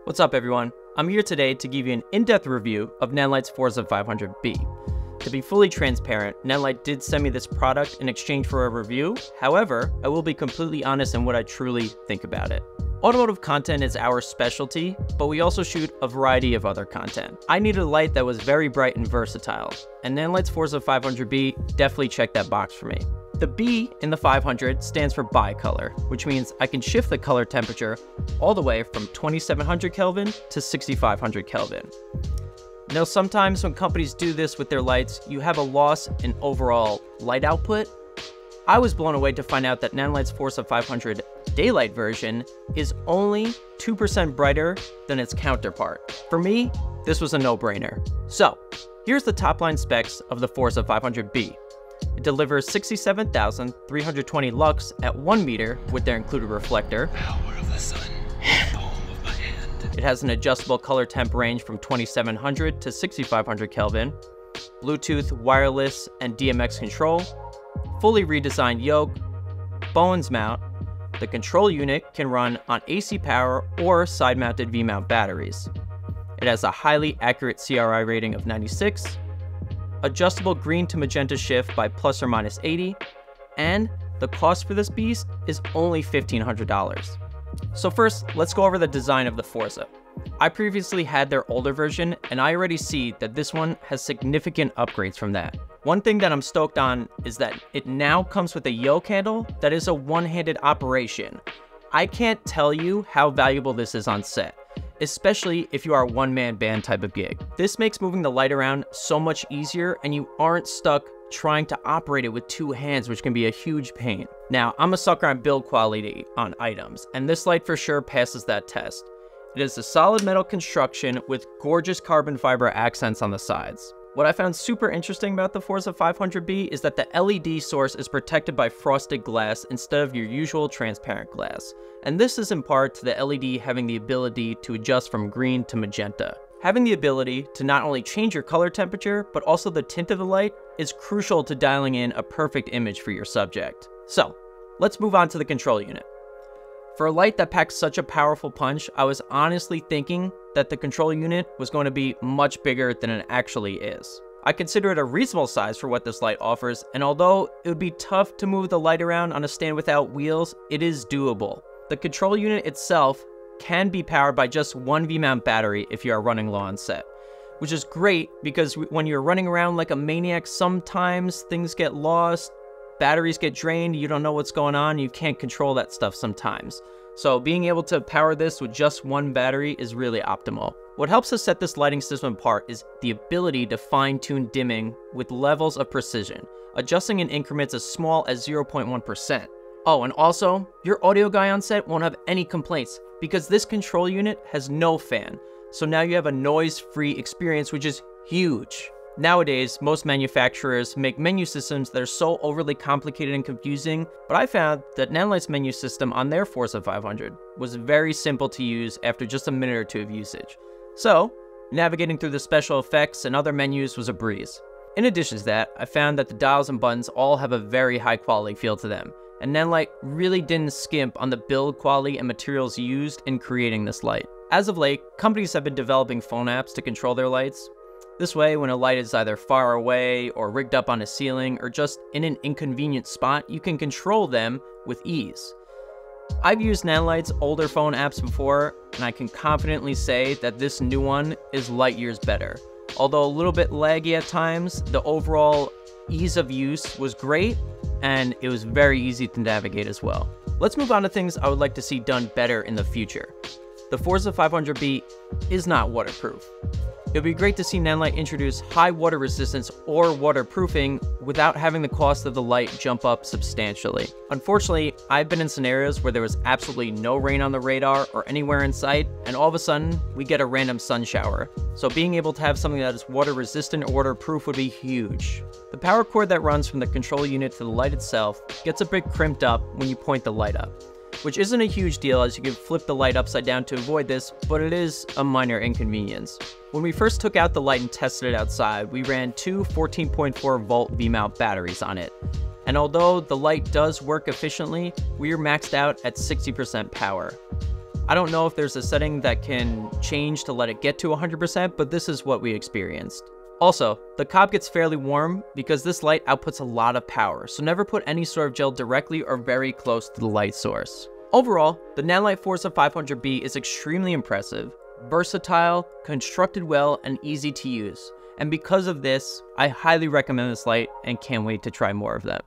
What's up everyone? I'm here today to give you an in-depth review of Nanlite's Forza 500B. To be fully transparent, Nanlite did send me this product in exchange for a review. However, I will be completely honest in what I truly think about it. Automotive content is our specialty, but we also shoot a variety of other content. I needed a light that was very bright and versatile, and Nanlite's Forza 500B definitely checked that box for me. The B in the 500 stands for bicolor, which means I can shift the color temperature all the way from 2700 Kelvin to 6500 Kelvin. Now, sometimes when companies do this with their lights, you have a loss in overall light output. I was blown away to find out that Nanlite's Forza 500 daylight version is only 2% brighter than its counterpart. For me, this was a no-brainer. So, here's the top line specs of the Forza 500B. It delivers 67,320 lux at 1 meter with their included reflector. Power of the sun, in the palm of my hand. It has an adjustable color temp range from 2700 to 6500 Kelvin, Bluetooth, wireless, and DMX control, fully redesigned yoke, Bowens mount. The control unit can run on AC power or side-mounted V-mount batteries. It has a highly accurate CRI rating of 96, adjustable green to magenta shift by plus or minus 80, and the cost for this beast is only $1,500. So first, let's go over the design of the Forza. I previously had their older version, and I already see that this one has significant upgrades from that. One thing that I'm stoked on is that it now comes with a yoke handle that is a one-handed operation. I can't tell you how valuable this is on set, especially if you are a one-man band type of gig. This makes moving the light around so much easier, and you aren't stuck trying to operate it with two hands, which can be a huge pain. Now, I'm a sucker on build quality on items, and this light for sure passes that test. It is a solid metal construction with gorgeous carbon fiber accents on the sides. What I found super interesting about the Forza 500B is that the LED source is protected by frosted glass instead of your usual transparent glass. And this is in part to the LED having the ability to adjust from green to magenta. Having the ability to not only change your color temperature, but also the tint of the light is crucial to dialing in a perfect image for your subject. So, let's move on to the control unit. For a light that packs such a powerful punch, I was honestly thinking that the control unit was going to be much bigger than it actually is. I consider it a reasonable size for what this light offers, and although it would be tough to move the light around on a stand without wheels, it is doable. The control unit itself can be powered by just one V-mount battery if you are running low on set, which is great because when you're running around like a maniac, sometimes things get lost, batteries get drained, you don't know what's going on, you can't control that stuff sometimes. So being able to power this with just one battery is really optimal. What helps us set this lighting system apart is the ability to fine-tune dimming with levels of precision, adjusting in increments as small as 0.1%. Oh, and also, your audio guy on set won't have any complaints because this control unit has no fan. So now you have a noise-free experience, which is huge. Nowadays, most manufacturers make menu systems that are so overly complicated and confusing, but I found that Nanlite's menu system on their Forza 500 was very simple to use after just a minute or two of usage. So, navigating through the special effects and other menus was a breeze. In addition to that, I found that the dials and buttons all have a very high quality feel to them, and Nanlite really didn't skimp on the build quality and materials used in creating this light. As of late, companies have been developing phone apps to control their lights. This way, when a light is either far away or rigged up on a ceiling or just in an inconvenient spot, you can control them with ease. I've used Nanlite's older phone apps before, and I can confidently say that this new one is light years better. Although a little bit laggy at times, the overall ease of use was great, and it was very easy to navigate as well. Let's move on to things I would like to see done better in the future. The Forza 500B is not waterproof. It would be great to see Nanlite introduce high water resistance or waterproofing without having the cost of the light jump up substantially. Unfortunately, I've been in scenarios where there was absolutely no rain on the radar or anywhere in sight, and all of a sudden, we get a random sun shower. So being able to have something that is water resistant or waterproof would be huge. The power cord that runs from the control unit to the light itself gets a bit crimped up when you point the light up, which isn't a huge deal as you can flip the light upside down to avoid this, but it is a minor inconvenience. When we first took out the light and tested it outside, we ran two 14.4 volt V-mount batteries on it. And although the light does work efficiently, we are maxed out at 60% power. I don't know if there's a setting that can change to let it get to 100%, but this is what we experienced. Also, the cob gets fairly warm because this light outputs a lot of power, so never put any sort of gel directly or very close to the light source. Overall, the Nanlite Forza 500B is extremely impressive, versatile, constructed well, and easy to use. And because of this, I highly recommend this light and can't wait to try more of them.